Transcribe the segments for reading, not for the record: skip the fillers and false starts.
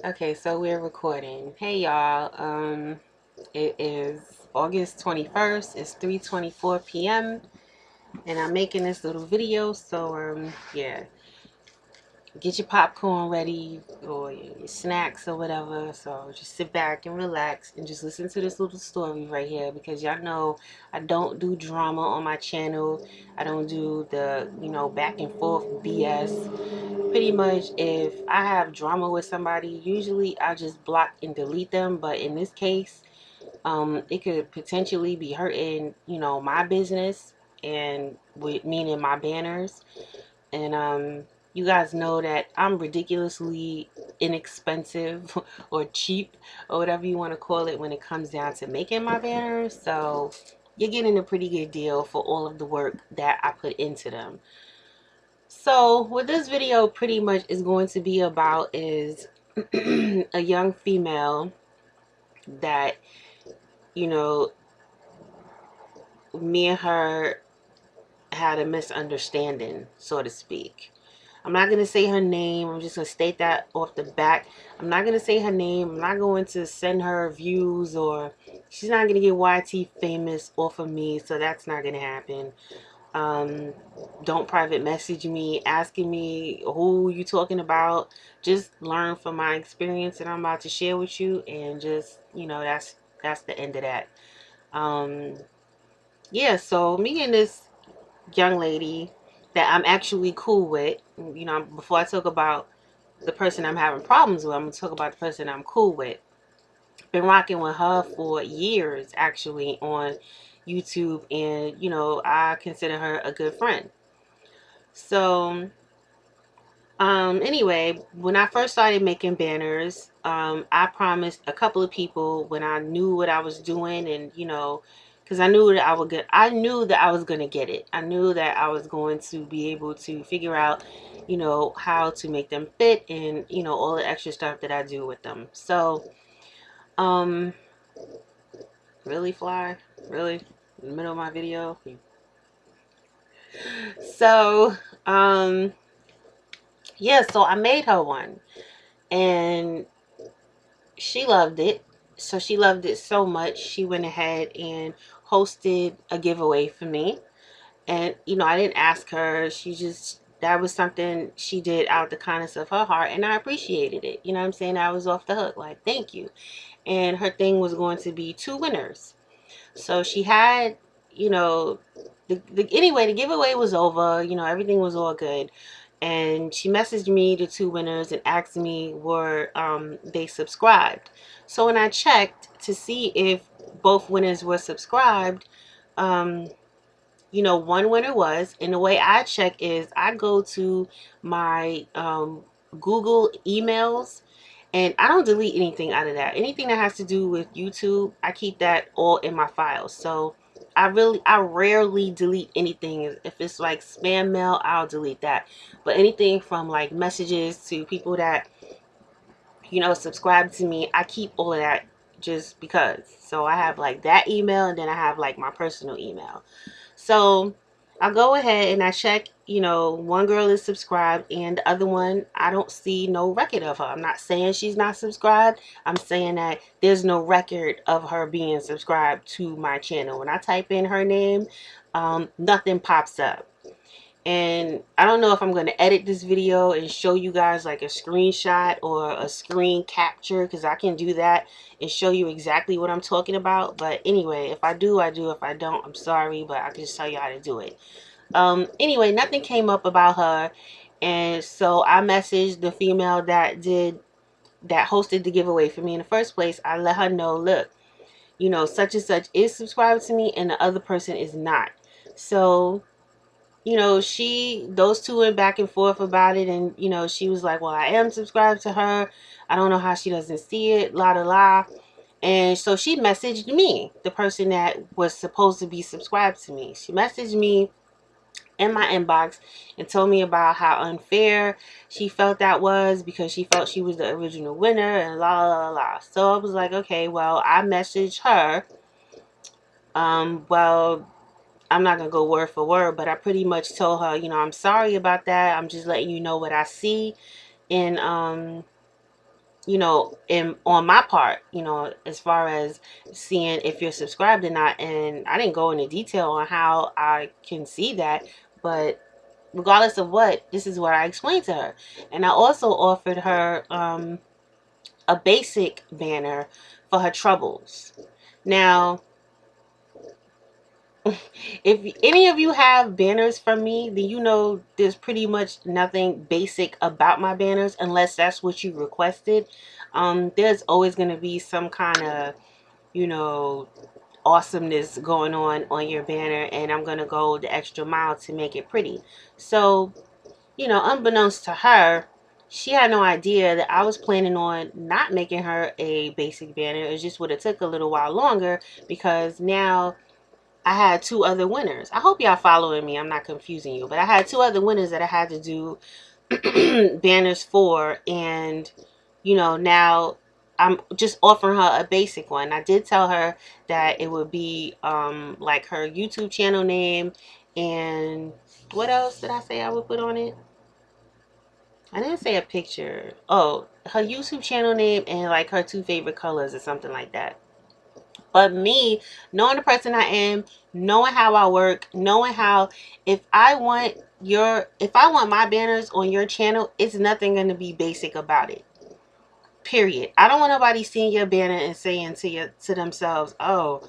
Okay, so we're recording. Hey y'all. It is August 21st. It's 3:24 p.m. and I'm making this little video, so yeah. Get your popcorn ready or your snacks or whatever. So just sit back and relax and just listen to this little story right here, because y'all know I don't do drama on my channel. I don't do the, back and forth BS. Pretty much, if I have drama with somebody, usually I just block and delete them. But in this case, it could potentially be hurting, my business and with meaning my banners. And you guys know that I'm ridiculously inexpensive or cheap or whatever you want to call it when it comes down to making my banners. So you're getting a pretty good deal for all of the work that I put into them. So what this video pretty much is going to be about is a young female that, you know, me and her had a misunderstanding, so to speak. I'm not going to say her name. I'm just going to state that off the back. I'm not going to say her name. I'm not going to send her views, or she's not going to get YT famous off of me, so that's not going to happen. Don't private message me asking me who you talking about. Just learn from my experience that I'm about to share with you, and just, that's the end of that. Yeah, so me and this young lady that I'm actually cool with, before I talk about the person I'm having problems with, I'm gonna talk about the person I'm cool with. Been rocking with her for years, actually, on YouTube, and I consider her a good friend. So anyway, when I first started making banners, I promised a couple of people when I knew what I was doing, and because I knew that I knew that I was gonna get it. I knew that I was going to be able to figure out, how to make them fit, and all the extra stuff that I do with them. So, um, really, fly, really, in the middle of my video. So, yeah, so I made her one, and she loved it. So she loved it so much, she went ahead and hosted a giveaway for me. And, I didn't ask her. That was something she did out the kindness of her heart. And I appreciated it. You know what I'm saying? I was off the hook. Like, thank you. And her thing was going to be two winners. So she had, you know, anyway, the giveaway was over. Everything was all good. And she messaged me the two winners and asked me were they subscribed. So when I checked to see if both winners were subscribed, um, one winner was. And the way I check is I go to my Google emails, and I don't delete anything out of that. Anything that has to do with YouTube, I keep that all in my files. So I rarely delete anything. If it's like spam mail, I'll delete that. But anything from like messages to people that, subscribe to me, I keep all of that just because. So I have like that email, and then I have like my personal email. So I go ahead and I check, one girl is subscribed, and the other one, I don't see no record of her. I'm not saying she's not subscribed. I'm saying that there's no record of her being subscribed to my channel. When I type in her name, nothing pops up. And I don't know if I'm going to edit this video and show you guys like a screenshot or a screen capture, because I can do that and show you exactly what I'm talking about. But anyway, if I do, I do. If I don't, I'm sorry, but I can just tell you how to do it. Anyway, nothing came up about her. And so I messaged the female that hosted the giveaway for me in the first place. I let her know, look, such and such is subscribed to me and the other person is not. So those two went back and forth about it, and she was like, well, I am subscribed to her. I don't know how she doesn't see it, la la la. And so she messaged me, the person that was supposed to be subscribed to me. She messaged me in my inbox and told me about how unfair she felt that was, because she felt she was the original winner, and la la la la. So I was like, okay, well, I messaged her. Well, I'm not going to go word for word, but I pretty much told her, I'm sorry about that. I'm just letting you know what I see. And in on my part, as far as seeing if you're subscribed or not. And I didn't go into detail on how I can see that, but regardless of what, this is what I explained to her. And I also offered her a basic banner for her troubles. Now, if any of you have banners from me, then there's pretty much nothing basic about my banners unless that's what you requested. There's always going to be some kind of, you know, awesomeness going on your banner, and I'm going to go the extra mile to make it pretty. So, unbeknownst to her, she had no idea that I was planning on not making her a basic banner. It just would have took a little while longer because now I had two other winners. I hope y'all following me. I'm not confusing you, but I had two other winners that I had to do banners for, and now I'm just offering her a basic one. I did tell her that it would be like her YouTube channel name, and what else did I say I would put on it? I didn't say a picture. Oh, her YouTube channel name and like her two favorite colors or something like that. But me, knowing the person I am, knowing how I work, knowing how if I want my banners on your channel, it's nothing going to be basic about it. Period. I don't want nobody seeing your banner and saying to themselves, "Oh,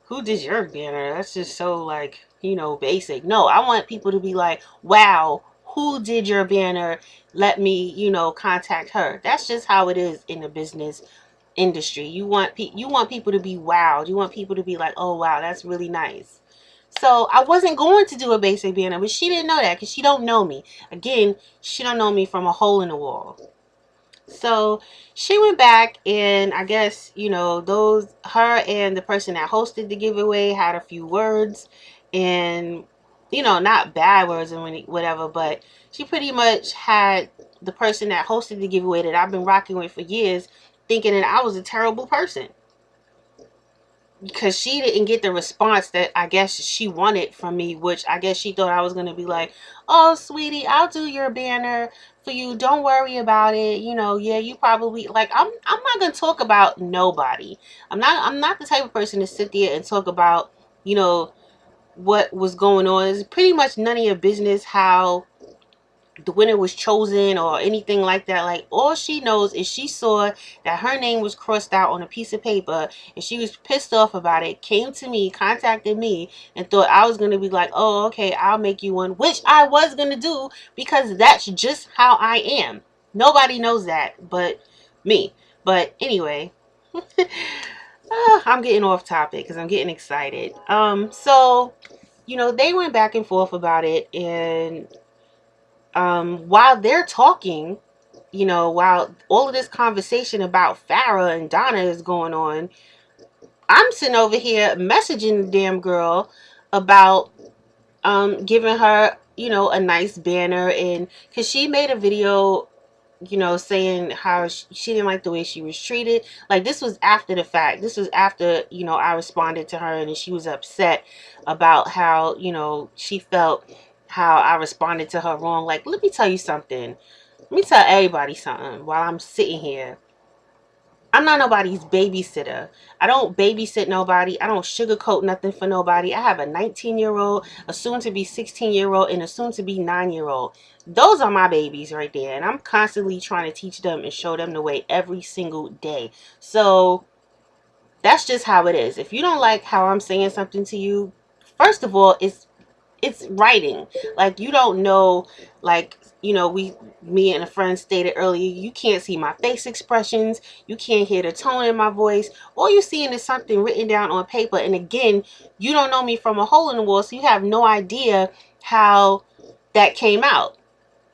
who did your banner? That's just so like, basic." No, I want people to be like, "Wow, who did your banner? Let me, contact her." That's just how it is in the business industry. You want people to be wowed. You want people to be like, "Oh wow, that's really nice." So I wasn't going to do a basic banner, but she didn't know that because she don't know me. Again, she don't know me from a hole in the wall. So she went back, and I guess, her and the person that hosted the giveaway had a few words, and, not bad words and whatever, but she pretty much had the person that hosted the giveaway that I've been rocking with for years thinking that I was a terrible person because she didn't get the response that I guess she wanted from me, which I guess she thought I was going to be like, "Oh, sweetie, I'll do your banner for you. Don't worry about it. Yeah, you probably like I'm not going to talk about nobody. I'm not the type of person to sit there and talk about, what was going on. It's pretty much none of your business how the winner was chosen or anything like that. Like, all she knows is she saw that her name was crossed out on a piece of paper and she was pissed off about it, came to me, contacted me, and thought I was going to be like, "Oh, okay, I'll make you one," which I was going to do because that's just how I am. Nobody knows that but me. But anyway, I'm getting off topic because I'm getting excited. So they went back and forth about it, and while they're talking, while all of this conversation about Farrah and Donna is going on, I'm sitting over here messaging the damn girl about giving her, a nice banner, and because she made a video, saying how she didn't like the way she was treated. Like, this was after the fact. This was after, I responded to her and she was upset about how, she felt how I responded to her wrong. Like, let me tell you something. Let me tell everybody something while I'm sitting here. I'm not nobody's babysitter. I don't babysit nobody. I don't sugarcoat nothing for nobody. I have a 19-year-old, a soon-to-be 16-year-old, and a soon-to-be 9-year-old. Those are my babies right there. And I'm constantly trying to teach them and show them the way every single day. So that's just how it is. If you don't like how I'm saying something to you, first of all, it's writing. Like, you don't know, like, me and a friend stated earlier, you can't see my face expressions, you can't hear the tone in my voice. All you're seeing is something written down on paper. And again, you don't know me from a hole in the wall, so you have no idea how that came out.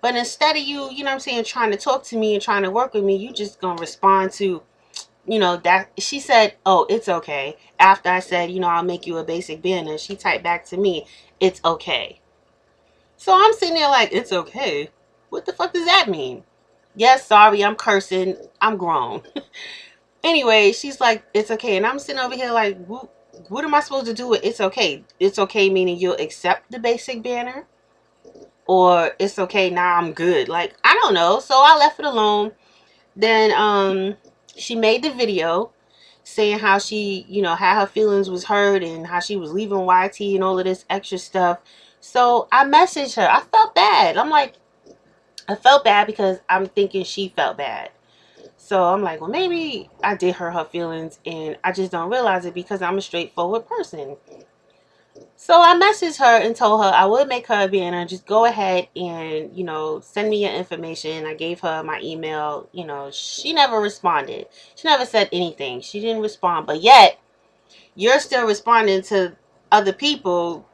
But instead of you, you know what I'm saying, trying to talk to me and trying to work with me, you just gonna respond to, that she said, "Oh, it's okay." After I said, "I'll make you a basic banner," she typed back to me, "It's okay." So I'm sitting there like, "It's okay? What the fuck does that mean?" Yes, sorry, I'm cursing. I'm grown. Anyway, she's like, "It's okay." And I'm sitting over here like, what am I supposed to do with "it's okay"? It's okay meaning you'll accept the basic banner? Or it's okay, now I'm good? Like, I don't know. So I left it alone. Then she made the video saying how she, how her feelings was hurt and how she was leaving YT and all of this extra stuff. So I messaged her. I felt bad. I felt bad because I'm thinking she felt bad. So I'm like, well, maybe I did hurt her feelings and I just don't realize it because I'm a straightforward person. So I messaged her and told her I would make her a banner. Just go ahead and, send me your information. I gave her my email. She never responded. She never said anything. She didn't respond. But yet, you're still responding to other people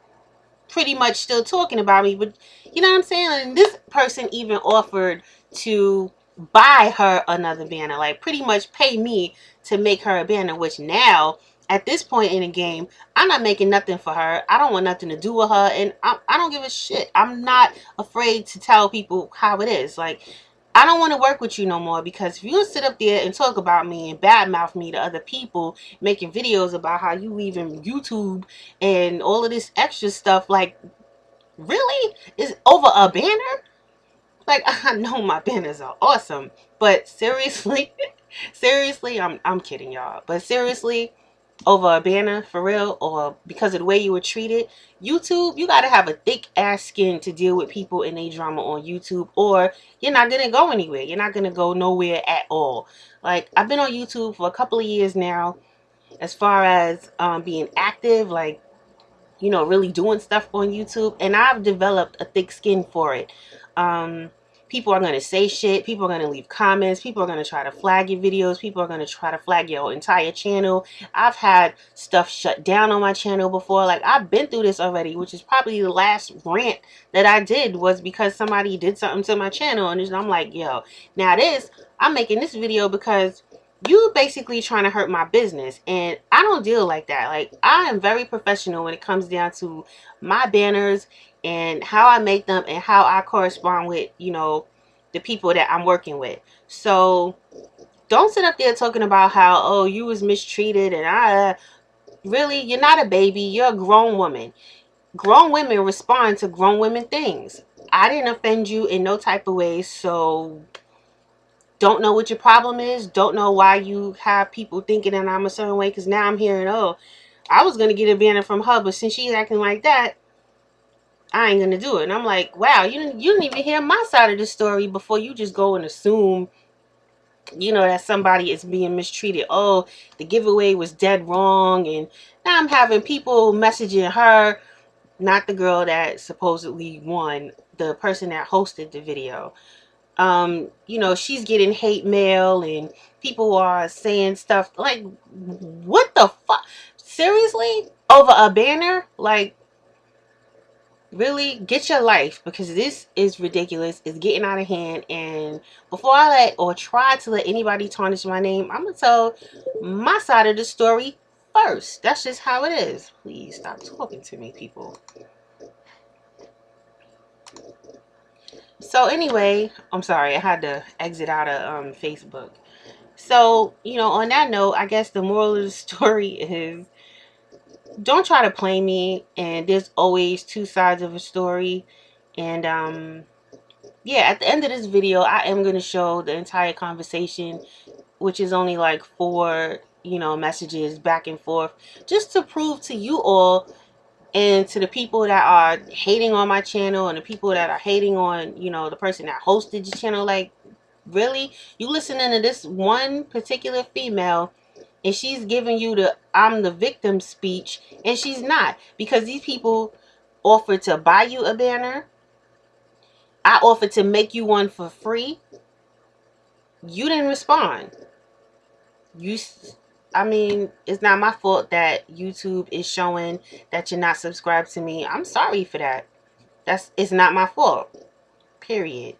pretty much still talking about me. But you know what I'm saying? And this person even offered to buy her another banner, like pretty much pay me to make her a banner, which now at this point in the game, I'm not making nothing for her. I don't want nothing to do with her, and I don't give a shit. I'm not afraid to tell people how it is. Like, I don't want to work with you no more, because if you sit up there and talk about me and badmouth me to other people, making videos about how you leaving YouTube and all of this extra stuff, like, really? Is over a banner? Like, I know my banners are awesome, but seriously, seriously, I'm kidding y'all. But seriously, over a banner for real, or because of the way you were treated, YouTube, you gotta have a thick ass skin to deal with people and they drama on YouTube, or you're not gonna go anywhere. You're not gonna go nowhere at all. Like, I've been on YouTube for a couple of years now, as far as being active, like, really doing stuff on YouTube, and I've developed a thick skin for it. Um, People are going to say shit. People are going to leave comments. People are going to try to flag your videos. People are going to try to flag your entire channel. I've had stuff shut down on my channel before. Like, I've been through this already, which is probably the last rant that I did was because somebody did something to my channel, and I'm like, yo, now I'm making this video because you basically trying to hurt my business, and I don't deal like that. Like, I am very professional when it comes down to my banners and how I make them and how I correspond with, the people that I'm working with. So don't sit up there talking about how, oh, you was mistreated, and I really, you're not a baby, you're a grown woman. Grown women respond to grown women things. I didn't offend you in no type of way, so don't know what your problem is. Don't know why you have people thinking that I'm a certain way. Because now I'm hearing, oh, I was gonna get a banner from her, but since she's acting like that, I ain't gonna do it. And I'm like, wow, you didn't even hear my side of the story before you just go and assume, that somebody is being mistreated. Oh, the giveaway was dead wrong, and now I'm having people messaging her, not the girl that supposedly won, the person that hosted the video. She's getting hate mail and people are saying stuff like, what the fuck? Seriously? Over a banner? Like, really? Get your life, because this is ridiculous. It's getting out of hand. And before I try to let anybody tarnish my name, I'm going to tell my side of the story first. That's just how it is. Please stop talking to me, people. So anyway, I'm sorry, I had to exit out of Facebook. So, on that note, I guess the moral of the story is, don't try to play me, and there's always two sides of a story. And yeah, at the end of this video, I am going to show the entire conversation, which is only like 4, messages back and forth, just to prove to you all and to the people that are hating on my channel and the people that are hating on, the person that hosted the channel, like, really? You listening to this one particular female, and she's giving you the I'm the victim speech, and she's not, because these people offered to buy you a banner. I offered to make you one for free. You didn't respond. You, I mean, it's not my fault that YouTube is showing that you're not subscribed to me. I'm sorry for that. It's not my fault. Period.